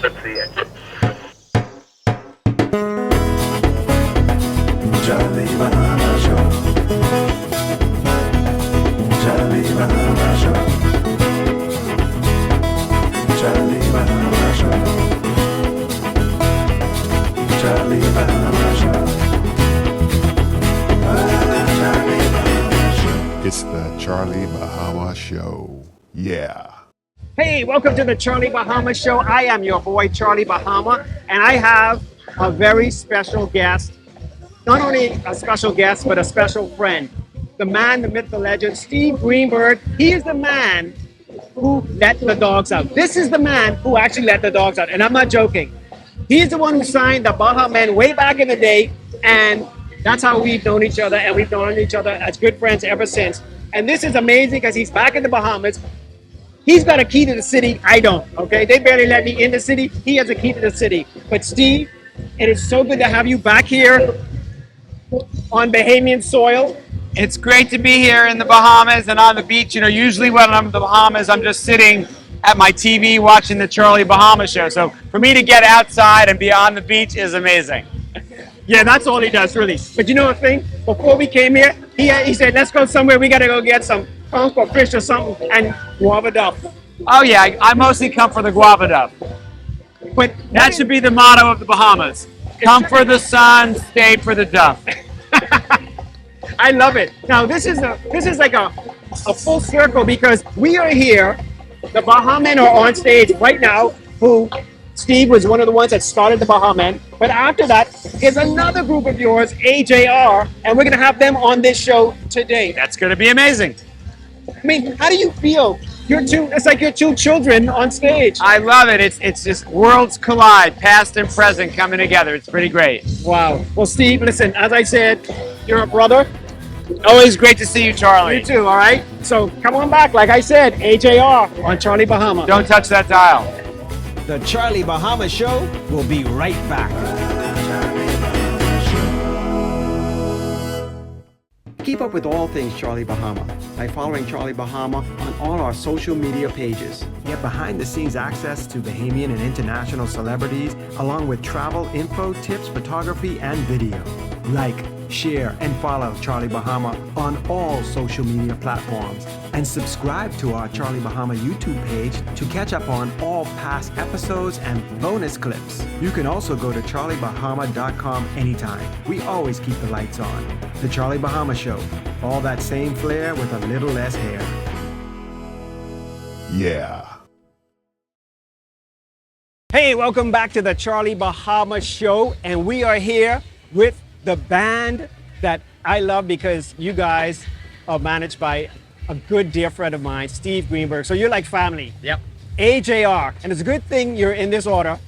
Let's see it. Charlie Bahama Show. Charlie Bahama Show. Charlie Bahama Show. Charlie Bahama Show. Charlie Bahama Show. It's the Charlie Bahama Show. Yeah. Hey, welcome to the Charlie Bahama Show. I am your boy, Charlie Bahama, and I have a very special guest. Not only a special guest, but a special friend. The man, the myth, the legend, Steve Greenberg. He is the man who let the dogs out. This is the man who actually let the dogs out, and I'm not joking. He's the one who signed the Baha Men way back in the day, and that's how we've known each other, and we've known each other as good friends ever since. And this is amazing because he's back in the Bahamas. He's got a key to the city. I don't, okay? They barely let me in the city. He has a key to the city. But Steve, it is so good to have you back here on Bahamian soil. It's great to be here in the Bahamas and on the beach. You know, usually when I'm in the Bahamas, I'm just sitting at my TV watching the Charlie Bahama Show. So for me to get outside and be on the beach is amazing. Yeah, that's all he does, really. But you know what thing? Before we came here, he said, let's go somewhere. We got to go get some conch or fish or something and guava duff. Oh yeah, I mostly come for the guava duff. But That should be the motto of the Bahamas. Come for the sun, stay for the duff. I love it. Now this is like a full circle because we are here. The Baha Men are on stage right now. Who Steve was one of the ones that started the Baha Men. But after that is another group of yours, AJR, and we're gonna have them on this show today. That's going to be amazing. I mean, how do you feel? It's like your two children on stage. I love it. It's just worlds collide, past and present coming together. It's pretty great. Wow. Well, Steve, listen, as I said, you're a brother. Always great to see you, Charlie. You too, all right? So come on back. Like I said, AJR on Charlie Bahama. Don't touch that dial. The Charlie Bahama Show will be right back. Keep up with all things Charlie Bahama by following Charlie Bahama on all our social media pages. Get behind-the-scenes access to Bahamian and international celebrities, along with travel, info, tips, photography, and video. Like, share, and follow Charlie Bahama on all social media platforms. And subscribe to our Charlie Bahama YouTube page to catch up on all past episodes and bonus clips. You can also go to charliebahama.com anytime. We always keep the lights on. The Charlie Bahama Show. All that same flair with a little less hair. Yeah. Hey, welcome back to the Charlie Bahama Show. And we are here with the band that I love because you guys are managed by a good dear friend of mine, Steve Greenberg. So you're like family. Yep. AJR. And it's a good thing you're in this order.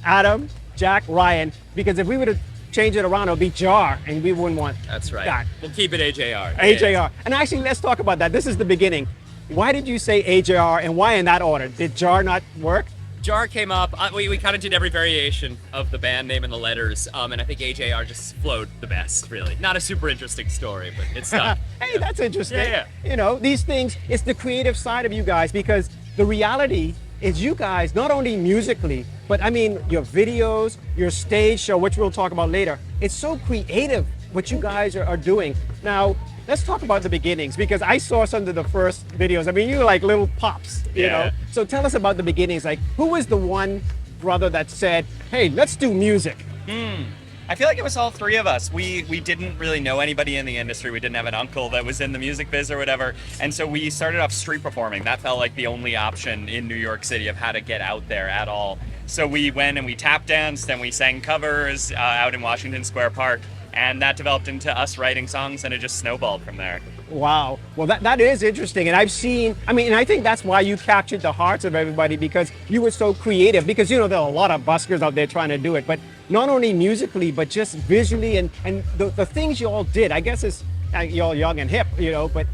Adam, Jack, Ryan. Because if we were to change it around, it would be Jar. And we wouldn't want That's right. that. We'll keep it AJR. AJR. And actually, let's talk about that. This is the beginning. Why did you say AJR and why in that order? Did Jar not work? JAR came up. We kind of did every variation of the band name and the letters, and I think AJR just flowed the best, really. Not a super interesting story, but it's stuck. Hey, that's interesting. Yeah. You know, these things, it's the creative side of you guys because the reality is you guys, not only musically, but I mean, your videos, your stage show, which we'll talk about later, it's so creative what you guys are doing. Now, let's talk about the beginnings because I saw some of the first videos. I mean, you were like little pops, you know? So tell us about the beginnings. Like, who was the one brother that said, hey, let's do music? I feel like it was all three of us. We didn't really know anybody in the industry. We didn't have an uncle that was in the music biz or whatever. And so we started off street performing. That felt like the only option in New York City of how to get out there at all. So we went and we tap danced and we sang covers out in Washington Square Park. And that developed into us writing songs and it just snowballed from there. Wow. Well, that is interesting. And I've seen, I mean, and I think that's why you captured the hearts of everybody because you were so creative. Because, you know, there are a lot of buskers out there trying to do it. But not only musically, but just visually and the things you all did. I guess it's, you're all young and hip, you know, but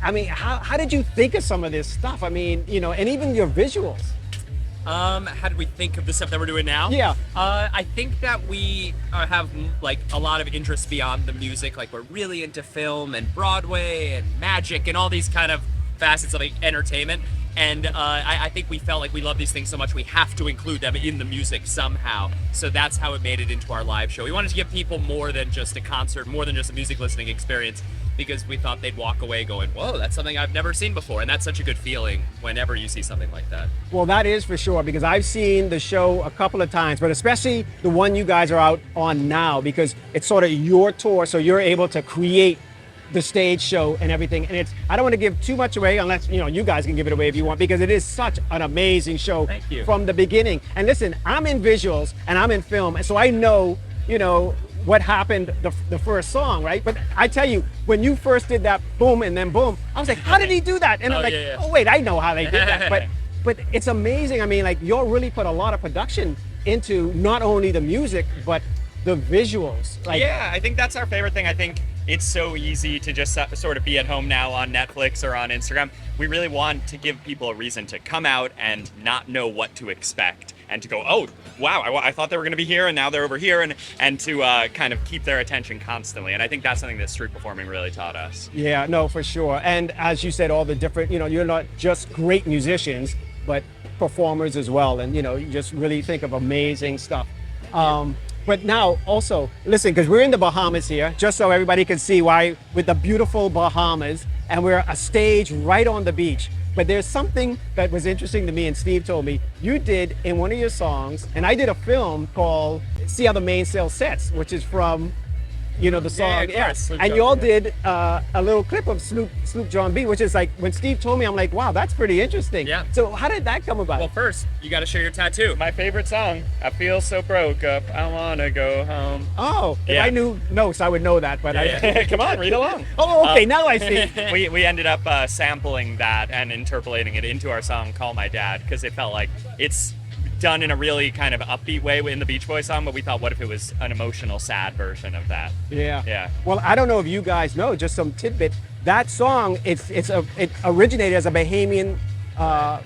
I mean, how did you think of some of this stuff? I mean, you know, and even your visuals. How did we think of the stuff that we're doing now? Yeah. I think that we have like a lot of interest beyond the music. Like we're really into film and Broadway and magic and all these kind of facets of like entertainment. And I think we felt like we love these things so much we have to include them in the music somehow. So that's how it made it into our live show. We wanted to give people more than just a concert, more than just a music listening experience, because we thought they'd walk away going, whoa, that's something I've never seen before. And that's such a good feeling whenever you see something like that. Well, that is for sure, because I've seen the show a couple of times, but especially the one you guys are out on now, because it's sort of your tour, so you're able to create the stage show and everything. And I don't want to give too much away, unless you guys can give it away if you want, because it is such an amazing show. Thank you. From the beginning. And listen, I'm in visuals and I'm in film, and so I know what happened the first song, right? But I tell you, when you first did that boom and then boom, I was like, how did he do that? And I'm like, oh wait, I know how they did that. But it's amazing. I mean, like, you all really put a lot of production into not only the music but the visuals. Like, yeah, I think that's our favorite thing. I think it's so easy to just sort of be at home now on Netflix or on Instagram. We really want to give people a reason to come out and not know what to expect, and to go, oh, wow, I thought they were going to be here, and now they're over here, and to kind of keep their attention constantly. And I think that's something that street performing really taught us. Yeah, no, for sure. And as you said, all the different, you're not just great musicians, but performers as well. And, you just really think of amazing stuff. But now also, listen, because we're in the Bahamas here, just so everybody can see why, with the beautiful Bahamas, and we're a stage right on the beach. But there's something that was interesting to me, and Steve told me, you did in one of your songs, and I did a film called See How the Mainsail Sets, which is from, the song. Yeah, of course. And you all did a little clip of Sloop John B, which is like, when Steve told me, I'm like, wow, that's pretty interesting. Yeah. So how did that come about? Well, first, you got to show your tattoo. My favorite song, I feel so broke up, I want to go home. Oh, if Yeah. I knew notes, I would know that, but Come on, read along. Oh, okay, now I see. We ended up sampling that and interpolating it into our song Call My Dad, because it felt like it's done in a really kind of upbeat way in the Beach Boys song, but we thought, what if it was an emotional, sad version of that? Yeah. Yeah. Well, I don't know if you guys know, just some tidbit. That song, it originated as a Bahamian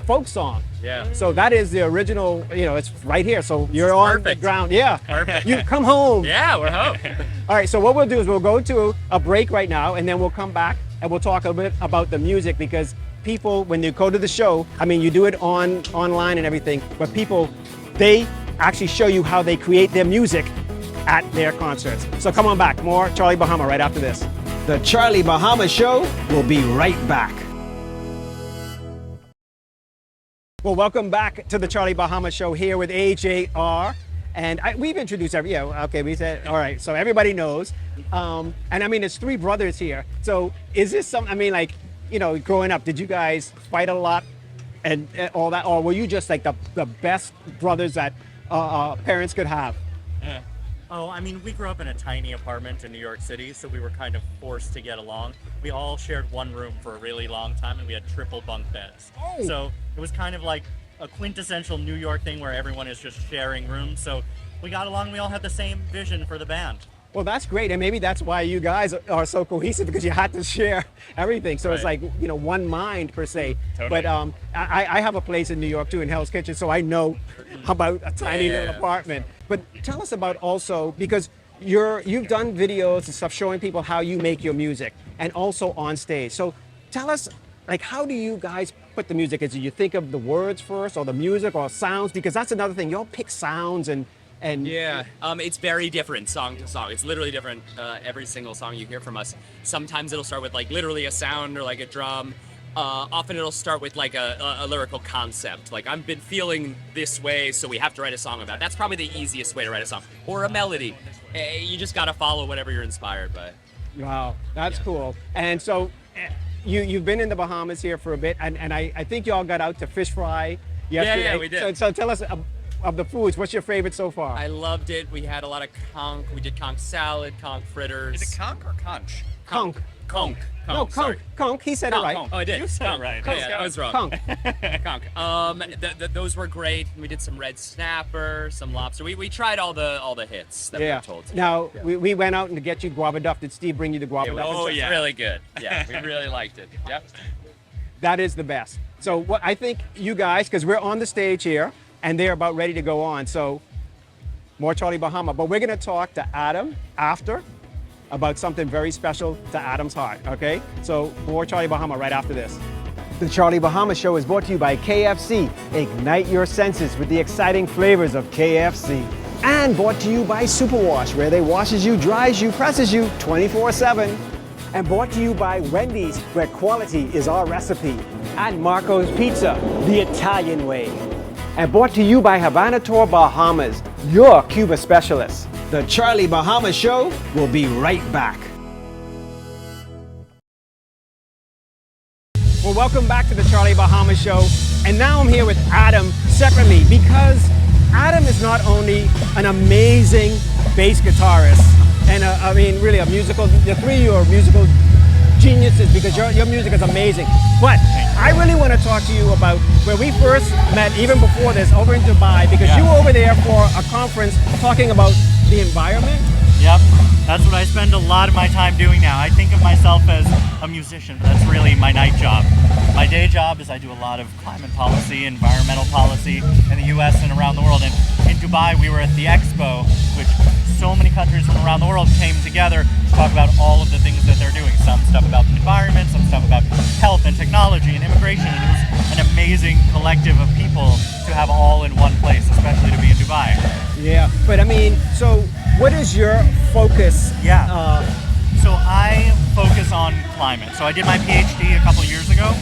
folk song. Yeah. So that is the original. It's right here. So you're on perfect. the ground. Yeah. Perfect. You come home. Yeah, we're home. All right. So what we'll do is we'll go to a break right now, and then we'll come back and we'll talk a bit about the music, because people, when you go to the show, I mean, you do it online and everything, but people, they actually show you how they create their music at their concerts. So come on back, more Charlie Bahama right after this. The Charlie Bahama Show will be right back. Well, welcome back to the Charlie Bahama Show here with AJR. And we've introduced we said, all right, so everybody knows. And I mean, there's three brothers here. So is this something, I mean, like, growing up, did you guys fight a lot and all that? Or were you just like the best brothers that parents could have? Oh, I mean, we grew up in a tiny apartment in New York City, so we were kind of forced to get along. We all shared one room for a really long time, and we had triple bunk beds. Oh. So it was kind of like a quintessential New York thing where everyone is just sharing rooms. So we got along, we all had the same vision for the band. Well, that's great. And maybe that's why you guys are so cohesive, because you had to share everything. So it's like, one mind per se. Totally. But I have a place in New York too, in Hell's Kitchen, so I know about a tiny little apartment. But tell us about also, because you've done videos and stuff showing people how you make your music, and also on stage. So tell us, like, how do you guys put the music? Is it you think of the words first, or the music, or sounds? Because that's another thing. Y'all pick sounds and Yeah, it's very different song to song. It's literally different every single song you hear from us. Sometimes it'll start with like literally a sound or like a drum. Often it'll start with like a lyrical concept. Like, I've been feeling this way, so we have to write a song about it. That's probably the easiest way to write a song. Or a melody. You just gotta follow whatever you're inspired by. Wow, that's cool. And so you've been in the Bahamas here for a bit, and I think y'all got out to fish fry yesterday. Yeah, we did. So tell us of the foods, what's your favorite so far? I loved it. We had a lot of conch. We did conch salad, conch fritters. Is it conch or conch? Conch. Conch. No, sorry. conch. He said it right. Oh, I did. You said it Conch. right. Oh, yeah, I was wrong. Conch. Conch. Those were great. We did some red snapper, some lobster. We tried all the hits that we were told to. Now, we went out and to get you guava duff. Did Steve bring you the guava duff? Oh, yeah. Really good. Yeah, we really liked it. Yep. That is the best. So what I think you guys, because we're on the stage here, and they're about ready to go on. So more Charlie Bahama, but we're gonna talk to Adam after about something very special to Adam's heart, okay? So more Charlie Bahama right after this. The Charlie Bahama Show is brought to you by KFC. Ignite your senses with the exciting flavors of KFC. And brought to you by Superwash, where they washes you, dries you, presses you 24/7. And brought to you by Wendy's, where quality is our recipe. And Marco's Pizza, the Italian way. And brought to you by Havana Tour Bahamas, your Cuba specialist. The Charlie Bahama Show will be right back. Well, welcome back to the Charlie Bahama Show. And now I'm here with Adam separately because Adam is not only an amazing bass guitarist and really a musical, the three of you are musical geniuses because your music is amazing. But I really want to talk to you about where we first met, even before this, over in Dubai, because you were over there for a conference talking about the environment. Yep, that's what I spend a lot of my time doing now. I think of myself as a musician, but that's really my night job. My day job is I do a lot of climate policy, environmental policy in the US and around the world. And in Dubai, we were at the Expo, which so many countries from around the world came together to talk about all of the things that they're doing. Some stuff about the environment, some stuff about health and technology and immigration. And it was an amazing collective of people to have all in one place, especially to be in Dubai. Yeah, but I mean, so what is your focus? So I focus on climate. So I did my PhD a couple years ago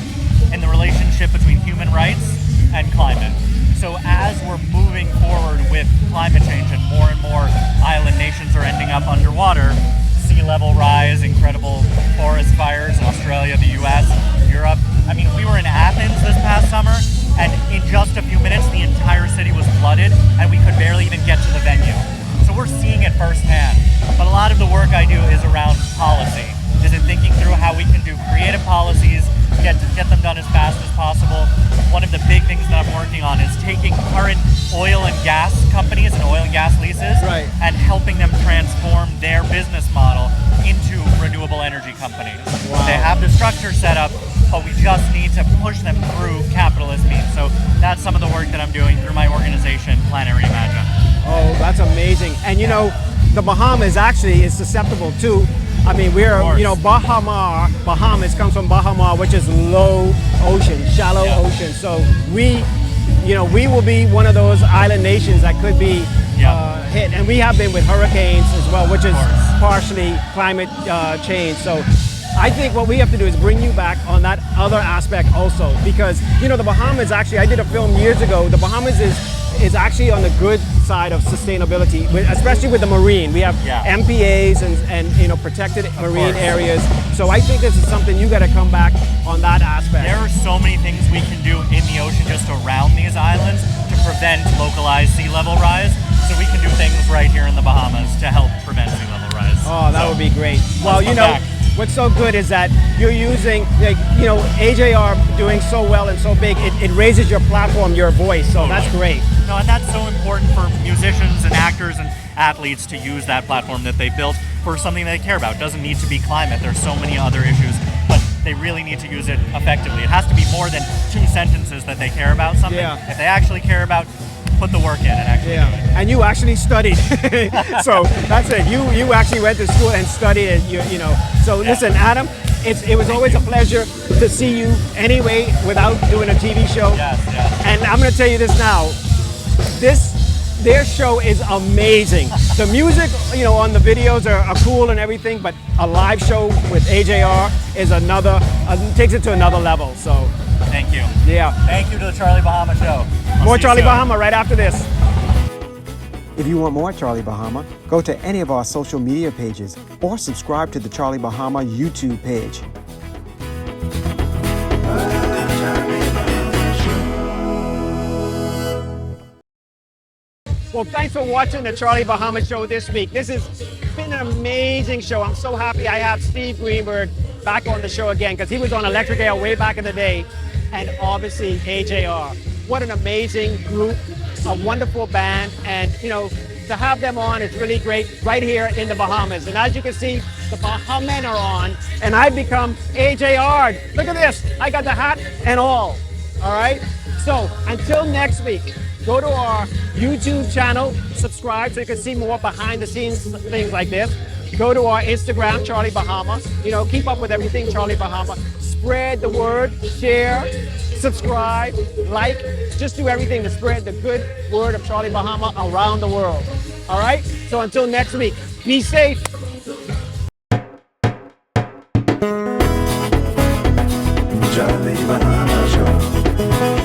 in the relationship between human rights and climate. So as we're moving forward with climate change and more island nations are ending up underwater, sea level rise, incredible forest fires in Australia, the US, Europe. I mean, we were in Athens this past summer and in just a few minutes the entire city was flooded and we could barely even get to the venue. So we're seeing it firsthand. But a lot of the work I do is around policy, is in thinking through how we can do creative policies, get them done as fast as possible. One of the big things that I'm working on is taking current oil and gas companies and oil and gas leases and helping them transform their business model into renewable energy companies. Wow. They have the structure set up, but we just need to push them through capitalist means. So that's some of the work that I'm doing through my organization, Planet Reimagine. Oh, that's amazing. And you know, the Bahamas actually is susceptible to, I mean, we're, Bahamas comes from Bahama, which is low ocean, shallow ocean. So we will be one of those island nations that could be hit. And we have been with hurricanes as well, which is partially climate change. So I think what we have to do is bring you back on that other aspect also, because, you know, the Bahamas actually, I did a film years ago, the Bahamas is actually on the good side of sustainability, especially with the marine. We have MPAs and you know, protected marine areas. So I think this is something you got to come back on that aspect. There are so many things we can do in the ocean just around these islands to prevent localized sea level rise. So we can do things right here in the Bahamas to help prevent sea level rise. Oh, that would be great. Well, you know, what's so good is that you're using, like, you know, AJR doing so well and so big, it raises your platform, your voice, so that's great. No, and that's so important for musicians and actors and athletes to use that platform that they built for something they care about. It doesn't need to be climate, there's so many other issues, but they really need to use it effectively. It has to be more than 2 sentences that they care about something. If they actually care about, put the work in and actually do it. And you actually studied, so that's it. You actually went to school and studied it. You know. So listen, Adam, it was always a pleasure to see you anyway without doing a TV show. And I'm going to tell you this now. Their show is amazing. The music, you know, on the videos are cool and everything, but a live show with AJR is another, takes it to another level. So. Thank you. Yeah. Thank you to the Charlie Bahama Show. More Charlie Bahama right after this. If you want more Charlie Bahama, go to any of our social media pages or subscribe to the Charlie Bahama YouTube page. Well, thanks for watching the Charlie Bahama Show this week. This has been an amazing show. I'm so happy I have Steve Greenberg back on the show again, because he was on Electric Air way back in the day, and obviously AJR. What an amazing group, a wonderful band, and you know, to have them on is really great right here in the Bahamas. And as you can see, the Bahamen are on, and I've become AJR. Look at this, I got the hat and all right? So until next week, go to our YouTube channel, subscribe so you can see more behind the scenes things like this. Go to our Instagram, Charlie Bahama. You know, keep up with everything Charlie Bahama. spread the word, share, subscribe, like, just do everything to spread the good word of Charlie Bahama around the world. All right? So until next week, be safe. Charlie Bahama Show.